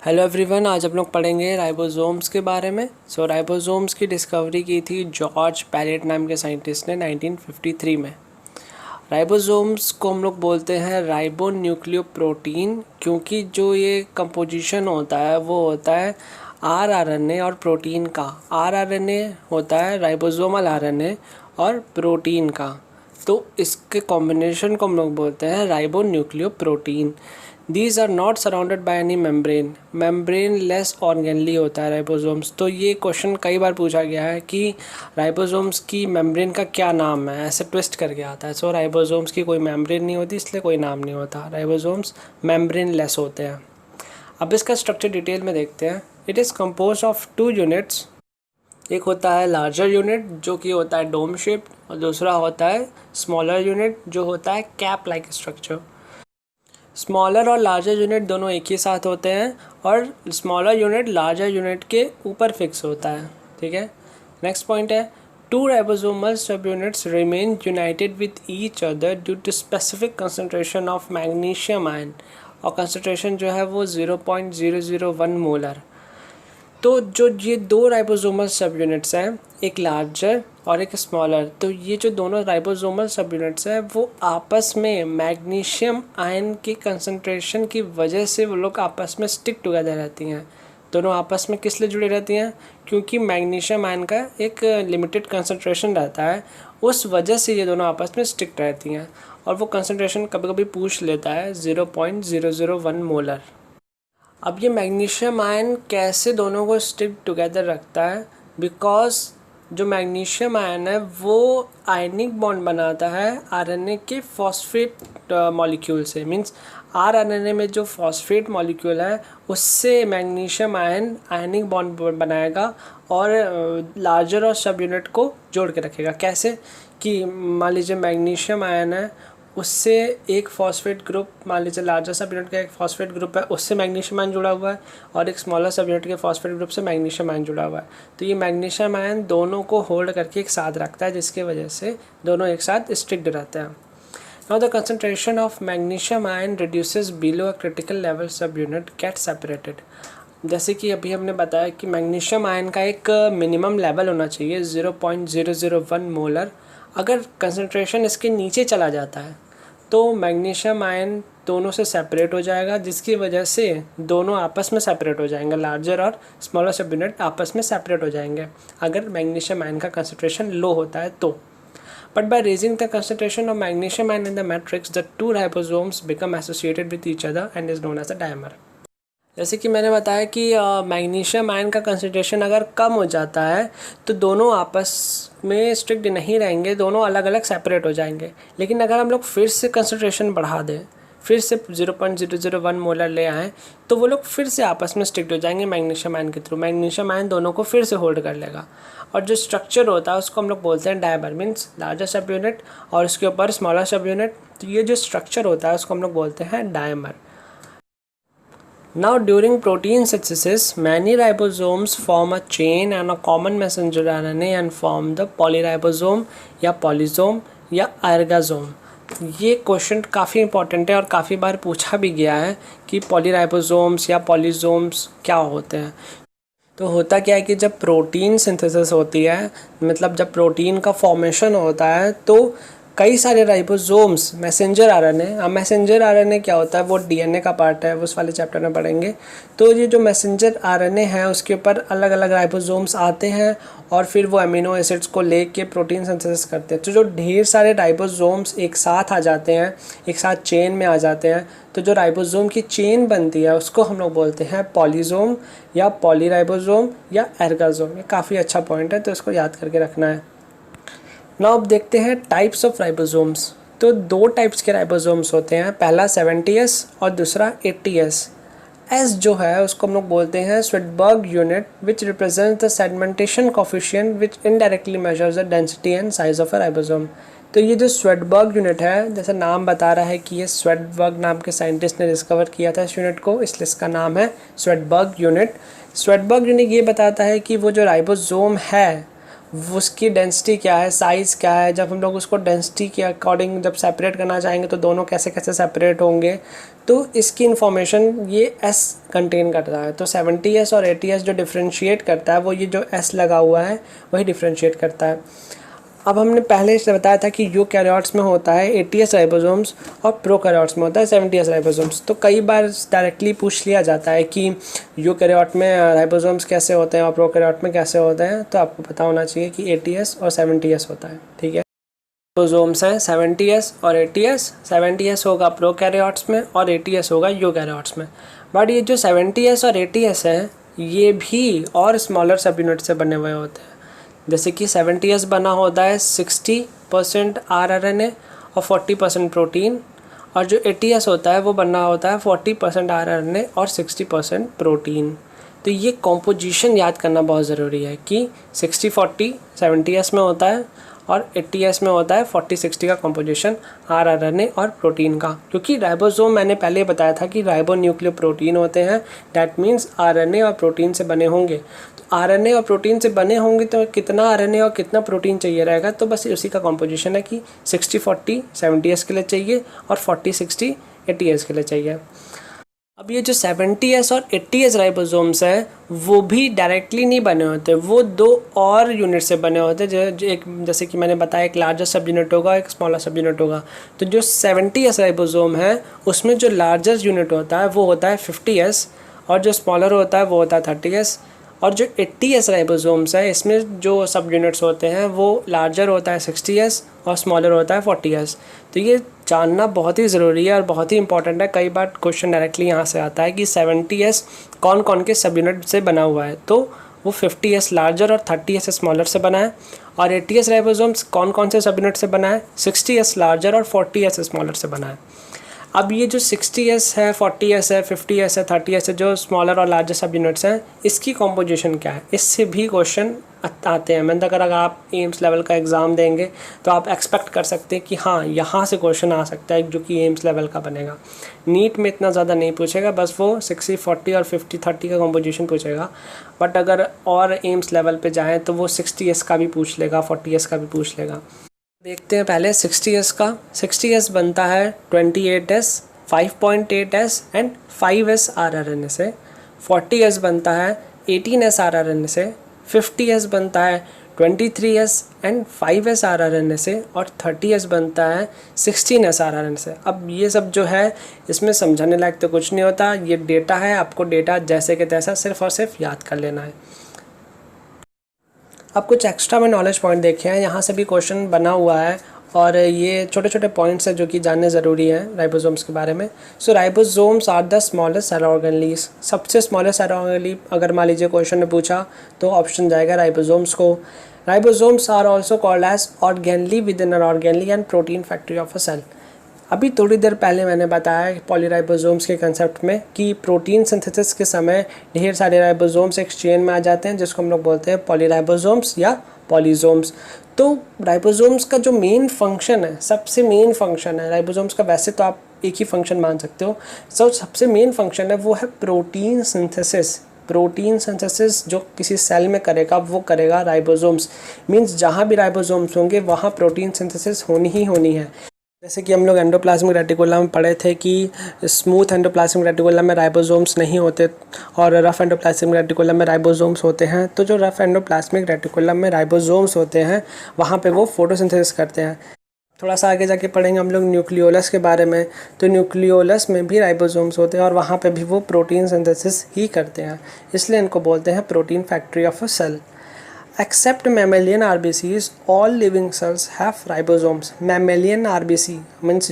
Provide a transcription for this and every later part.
Hello everyone, आज हम लोग पढ़ेंगे राइबोसोम्स के बारे में। राइबोसोम्स की डिस्कवरी की थी जॉर्ज पैलेट नाम के साइंटिस्ट ने 1953 में। राइबोसोम्स को हम लोग बोलते हैं राइबो न्यूक्लियोप्रोटीन, क्योंकि जो ये कंपोजिशन होता है वो होता है आरएनए और प्रोटीन का। आरएनए होता है राइबोसोमल आरएनए और प्रोटीन का, तो इसके कॉम्बिनेशन को हम लोग बोलते हैं ribonucleoprotein. These are not surrounded by any membrane less organelle होता है राइबोसोम्स। तो ये क्वेश्चन कई बार पूछा गया है कि राइबोसोम्स की मेम्ब्रेन का क्या नाम है, ऐसे ट्विस्ट करके आता है। राइबोसोम्स की कोई मेम्ब्रेन नहीं होती, इसलिए कोई नाम नहीं होता। राइबोसोम्स मेम्ब्रेन लेस होते हैं। अब इसका स्ट्रक्चर डिटेल में देखते हैं। It is compose of 2 units. एक होता है लार्जर यूनिट जो कि होता है डोम शेप, और दूसरा होता है स्मॉलर यूनिट जो होता है कैप लाइक स्ट्रक्चर। स्मॉलर और लार्जर यूनिट दोनों एक ही साथ होते हैं और स्मॉलर यूनिट लार्जर यूनिट के ऊपर फिक्स होता है। ठीक है, नेक्स्ट पॉइंट है 2 ribosomal subunits remain united with each other due to specific concentration of magnesium ion, और कंसंट्रेशन जो है वो 0.001 मोलर। तो जो ये 2 राइबोसोमल सब यूनिट्स हैं, एक लार्जर और एक स्मॉलर, तो ये जो दोनों राइबोसोमल सब यूनिट्स हैं वो आपस में मैग्नीशियम आयन की कंसंट्रेशन की वजह से वो लोग आपस में स्टिक टुगेदर रहती हैं। दोनों आपस में किस लिए जुड़ी रहती हैं? क्योंकि मैग्नीशियम आयन का एक लिमिटेड कंसंट्रेशन रहता है, उस वजह से ये दोनों आपस में स्टिक रहती हैं। और वो कंसंट्रेशन कभी कभी पूछ लेता है 0.001 मोलर। अब ये मैग्नीशियम आयन कैसे दोनों को स्टिक टुगेदर रखता है? बिकॉज जो मैग्नीशियम आयन है वो आयनिक बॉन्ड बनाता है आरएनए के फॉस्फेट मॉलिक्यूल से। मींस आरएनए में जो फॉस्फेट मॉलिक्यूल है उससे मैग्नीशियम आयन आयनिक बॉन्ड बनाएगा और लार्जर और सब यूनिट को जोड़ के रखेगा। कैसे कि मान लीजिए मैग्नीशियम आयन है, उससे एक फॉस्फेट ग्रुप, मान लीजिए लार्जर सब यूनिट का एक फॉस्फेट ग्रुप है, उससे मैग्नीशियम आयन जुड़ा हुआ है, और एक स्मॉलर सब यूनिट के फॉस्फेट ग्रुप से मैग्नीशियम आयन जुड़ा हुआ है। तो ये मैग्नीशियम आयन दोनों को होल्ड करके एक साथ रखता है, जिसकी वजह से दोनों एक साथ स्टिक्ड रहते हैं। Now the concentration of magnesium ion reduces below a critical level सब यूनिट गेट सेपरेटेड। जैसे कि अभी हमने बताया कि मैग्नीशियम आयन का एक मिनिमम लेवल होना चाहिए 0.001 मोलर। अगर कंसंट्रेशन इसके नीचे चला जाता है तो मैग्नीशियम आयन दोनों से सेपरेट हो जाएगा, जिसकी वजह से दोनों आपस में सेपरेट हो जाएंगे। लार्जर और स्मॉलर सब यूनिट आपस में सेपरेट हो जाएंगे अगर मैग्नीशियम आयन का कंसंट्रेशन लो होता है तो। But by raising the concentration of magnesium ion in the matrix the 2 ribosomes become associated with each other and is known as a dimer. जैसे कि मैंने बताया कि मैग्नीशियम आयन का कंसंट्रेशन अगर कम हो जाता है तो दोनों आपस में स्ट्रिक्ट नहीं रहेंगे, दोनों अलग अलग सेपरेट हो जाएंगे। लेकिन अगर हम लोग फिर से कंसंट्रेशन बढ़ा दें, फिर से 0.001 मोलर ले आएँ, तो वो लोग फिर से आपस में स्टिक्ट हो जाएंगे मैग्नीशियम आयन के थ्रू। मैग्नीशियम आयन दोनों को फिर से होल्ड कर लेगा, और जो स्ट्रक्चर होता है उसको हम लोग बोलते हैं dimer. Means larger subunit और उसके ऊपर स्मॉलर सब यूनिट, तो ये जो स्ट्रक्चर होता है उसको हम लोग बोलते हैं dimer. Now during protein synthesis, many ribosomes form a chain and a common messenger RNA and form the polyribosome या polysome या ergasome। ये क्वेश्चन काफ़ी इंपॉर्टेंट है और काफ़ी बार पूछा भी गया है कि पॉलीराइबोसोम्स या पॉलीसोम्स क्या होते हैं। तो होता क्या है कि जब प्रोटीन सिंथेसिस होती है, मतलब जब प्रोटीन का फॉर्मेशन होता है, तो कई सारे राइबोसोम्स मैसेंजर आरएनए। अब मैसेंजर आरएनए क्या होता है? वो डीएनए का पार्ट है, वो उस वाले चैप्टर में पढ़ेंगे। तो ये जो मैसेंजर आरएनए है उसके ऊपर अलग अलग राइबोसोम्स आते हैं और फिर वो अमीनो एसिड्स को लेके प्रोटीन सिंथेसिस करते हैं। तो जो ढेर सारे राइबोसोम्स एक साथ आ जाते हैं, एक साथ चेन में आ जाते हैं, तो जो राइबोसोम की चेन बनती है उसको हम लोग बोलते हैं पॉलीसोम या पॉलीराइबोसोम या एर्गासोम। ये काफ़ी अच्छा पॉइंट है, तो इसको याद करके रखना है। नाउ अब देखते हैं टाइप्स ऑफ राइबोसोम्स। तो 2 टाइप्स के राइबोसोम्स होते हैं, पहला 70S और दूसरा 80S। एस जो है उसको हम लोग बोलते हैं Svedberg unit which represents the segmentation coefficient which indirectly measures the density and size of a ribosome. तो ये जो स्वेडबर्ग यूनिट है, जैसे नाम बता रहा है कि ये स्वेडबर्ग नाम के साइंटिस्ट ने डिस्कवर किया था इस यूनिट को, इसलिए इसका नाम है स्वेडबर्ग यूनिट। स्वेडबर्ग यूनिट ये बताता है कि वो जो राइबोसोम है उसकी डेंसिटी क्या है, साइज़ क्या है, जब हम लोग उसको डेंसिटी के अकॉर्डिंग जब सेपरेट करना चाहेंगे तो दोनों कैसे कैसे सेपरेट होंगे, तो इसकी इन्फॉर्मेशन ये S कंटेन करता है। तो 70S और 80S जो डिफ्रेंशिएट करता है वो ये जो S लगा हुआ है वही डिफ्रेंशिएट करता है। अब हमने पहले से बताया था कि यूकैरियोट्स में होता है 80S राइबोसोम्स और प्रोकैरियोट्स में होता है 70S राइबोसोम्स। तो कई बार डायरेक्टली पूछ लिया जाता है कि यूकैरियोट में राइबोसोम्स कैसे होते हैं और प्रोकैरियोट में कैसे होते हैं, तो आपको पता होना चाहिए कि 80S और 70S होता है। ठीक है, राइबोसोम्स हैं 70S और 80S। 70S होगा प्रोकैरियोट्स में और 80S होगा यूकैरियोट्स में। बट ये जो 70S और 80S हैं ये भी और स्मॉलर सब यूनिट से बने हुए होते हैं। जैसे कि 70S बना होता है 60% rRNA और 40% प्रोटीन, और जो 80S होता है वो बना होता है 40% rRNA और 60% प्रोटीन। तो ये कॉम्पोजिशन याद करना बहुत ज़रूरी है कि 60-40 70S में होता है और 80S में होता है 40-60 का कॉम्पोजिशन rRNA और प्रोटीन का। क्योंकि राइबोसोम मैंने पहले बताया था कि राइबो न्यूक्लियो प्रोटीन होते हैं, डैट मीन्स RNA और प्रोटीन से बने होंगे। तो RNA और प्रोटीन से बने होंगे तो कितना RNA और कितना प्रोटीन चाहिए रहेगा, तो बस उसी का कॉम्पोजिशन है कि 60-40 70S के लिए चाहिए और 40-60 80S के लिए चाहिए। अब ये जो 70S और 80S राइबोसोम्स हैं वो भी डायरेक्टली नहीं बने होते, वो दो और यूनिट से बने होते हैं। जो एक जैसे कि मैंने बताया एक लार्जर सब यूनिट होगा, एक स्मॉलर सब यूनिट होगा। तो जो 70S राइबोसोम है उसमें जो लार्जर यूनिट होता है वो होता है 50S और जो स्मॉलर होता है वो होता है 30S। और जो 80S राइबोसोम्स है इसमें जो सब यूनिट्स होते हैं वो लार्जर होता है 60S और स्मॉलर होता है 40S। तो ये जानना बहुत ही ज़रूरी है और बहुत ही इंपॉर्टेंट है। कई बार क्वेश्चन डायरेक्टली यहाँ से आता है कि 70S कौन कौन के सब यूनिट से बना हुआ है, तो वो 50S लार्जर और 30S स्मॉलर से बना है। और 80S राइबोसोम्स कौन कौन से सब यूनिट से बना है, 60S लार्जर और 40S स्मॉलर से बना है। अब ये जो 60S है, 40S है, 50S है, 30S है, जो स्मॉलर और लार्जर सब यूनिट्स हैं, इसकी कॉम्पोजिशन क्या है, इससे भी क्वेश्चन आते हैं। मतलब अगर आप एम्स लेवल का एग्ज़ाम देंगे तो आप एक्सपेक्ट कर सकते हैं कि हाँ यहाँ से क्वेश्चन आ सकता है जो कि एम्स लेवल का बनेगा। नीट में इतना ज़्यादा नहीं पूछेगा, बस वो 60-40 और 50-30 का कॉम्पोजिशन पूछेगा। बट अगर और एम्स लेवल पे जाएँ तो वो 60S का भी पूछ लेगा, 40S का भी पूछ लेगा। देखते हैं पहले 60S का। 60S बनता है 28S, 5.8S and 5S rRNA से। 40S बनता है 18S rRNA से। 50S बनता है 23S एंड 5S rRNA से और 30S बनता है 16S rRNA से। अब ये सब जो है इसमें समझाने लायक तो कुछ नहीं होता, ये डेटा है, आपको डेटा जैसे कि तैसा सिर्फ और सिर्फ याद कर लेना है। अब कुछ एक्स्ट्रा में नॉलेज पॉइंट देखे हैं, यहाँ से भी क्वेश्चन बना हुआ है और ये छोटे छोटे पॉइंट्स हैं जो कि जानने ज़रूरी हैं राइबोसोम्स के बारे में। So ribosomes are the smallest cell organelles. सबसे स्मॉलेस्ट सेल ऑर्गेनली अगर मान लीजिए क्वेश्चन ने पूछा तो ऑप्शन जाएगा राइबोसोम्स को। Ribosomes are also called as organelle within an organelle and protein factory of a cell. अभी थोड़ी देर पहले मैंने बताया पॉलीराइबोसोम्स के कंसेप्ट में कि प्रोटीन सिंथेसिस के समय ढेर सारे राइबोसोम्स एक चेन में आ जाते हैं जिसको हम लोग बोलते हैं पॉलीराइबोसोम्स या पॉलीसोम्स। तो राइबोसोम्स का जो मेन फंक्शन है, सबसे मेन फंक्शन है राइबोसोम्स का, वैसे तो आप एक ही फंक्शन मान सकते हो, सबसे मेन फंक्शन है वो है प्रोटीन सिंथेसिस। प्रोटीन सिंथेसिस जो किसी सेल में करेगा वो करेगा राइबोसोम्स। मीन्स जहाँ भी राइबोसोम्स होंगे वहाँ प्रोटीन सिंथेसिस होनी ही होनी है। जैसे कि हम लोग एंडोप्लाज्मिक रेटिकुलम में पढ़े थे कि स्मूथ एंडोप्लाज्मिक रेटिकुलम में राइबोसोम्स नहीं होते और रफ एंडोप्लाज्मिक रेटिकुलम में राइबोसोम्स होते हैं। तो जो रफ एंडोप्लाज्मिक रेटिकुलम में राइबोसोम्स होते हैं वहाँ पे वो फोटोसिंथेसिस करते हैं। थोड़ा सा आगे जाके पढ़ेंगे हम लोग न्यूक्लियोलस के बारे में। तो न्यूक्लियोलस में भी राइबोसोम्स होते हैं और वहाँ पे भी वो प्रोटीन सिंथेसिस ही करते हैं, इसलिए इनको बोलते हैं protein factory of a cell. Except mammalian RBCs, all living cells have ribosomes. Mammalian RBC means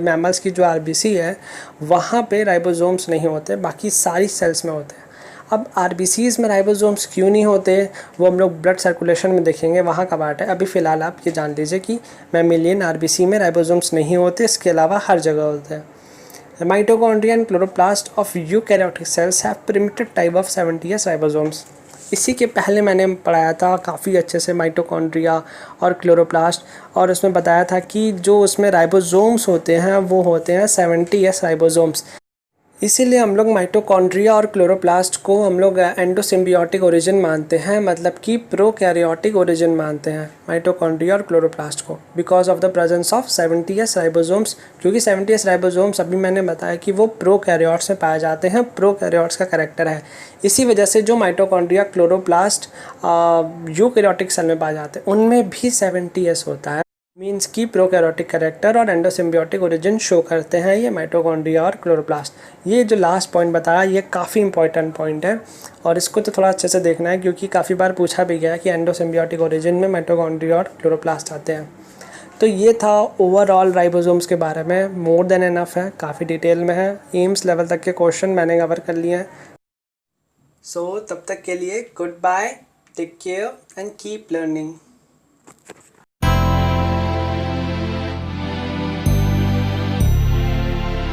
mammals की जो RBC है वहाँ पे राइबोसोम्स नहीं होते, बाकी सारी सेल्स में होते हैं। अब RBCs में राइबोसोम्स क्यों नहीं होते वो हम लोग ब्लड सर्कुलेशन में देखेंगे, वहाँ का पार्ट है। अभी फ़िलहाल आप ये जान लीजिए कि मैमेलियन RBC में राइबोसोम्स नहीं होते, इसके अलावा हर जगह होते हैं। Mitochondria and chloroplast of eukaryotic cells have primitive type of 70S ribosomes. इसी के पहले मैंने पढ़ाया था काफ़ी अच्छे से माइटोकॉन्ड्रिया और क्लोरोप्लास्ट, और उसमें बताया था कि जो उसमें राइबोसोम्स होते हैं वो होते हैं 70S राइबोसोम्स। इसीलिए हम लोग माइटोकॉन्ड्रिया और क्लोरोप्लास्ट को हम लोग एंडोसिम्बियोटिक ओरिजिन मानते हैं, मतलब कि प्रोकैरियोटिक ओरिजिन मानते हैं माइटोकॉन्ड्रिया और क्लोरोप्लास्ट को, because of the presence of 70s ribosomes. क्योंकि 70s राइबोसोम्स अभी मैंने बताया कि वो प्रोकैरियोट्स में पाए जाते हैं, प्रोकैरियोट्स का कैरेक्टर है। इसी वजह से जो माइटोकॉन्ड्रिया क्लोरोप्लास्ट यूकैरियोटिक सेल में पाए जाते हैं उनमें भी 70s होता है। मीन्स की प्रोकैरियोटिक कैरेक्टर और एंडोसिम्बियोटिक ओरिजिन शो करते हैं ये माइटोकॉन्ड्रिया और क्लोरोप्लास्ट। ये जो लास्ट पॉइंट बताया ये काफ़ी इंपॉर्टेंट पॉइंट है और इसको तो थोड़ा अच्छे से देखना है, क्योंकि काफ़ी बार पूछा भी गया है कि एंडोसिम्बियोटिक ओरिजिन में माइटोकॉन्ड्रिया और क्लोरोप्लास्ट आते हैं। तो ये था ओवरऑल राइबोसोम्स के बारे में, मोर देन एनफ है, काफ़ी डिटेल में है। एम्स लेवल तक के क्वेश्चन मैंने कवर कर लिए हैं। सो तब तक के लिए goodbye, take care and keep learning.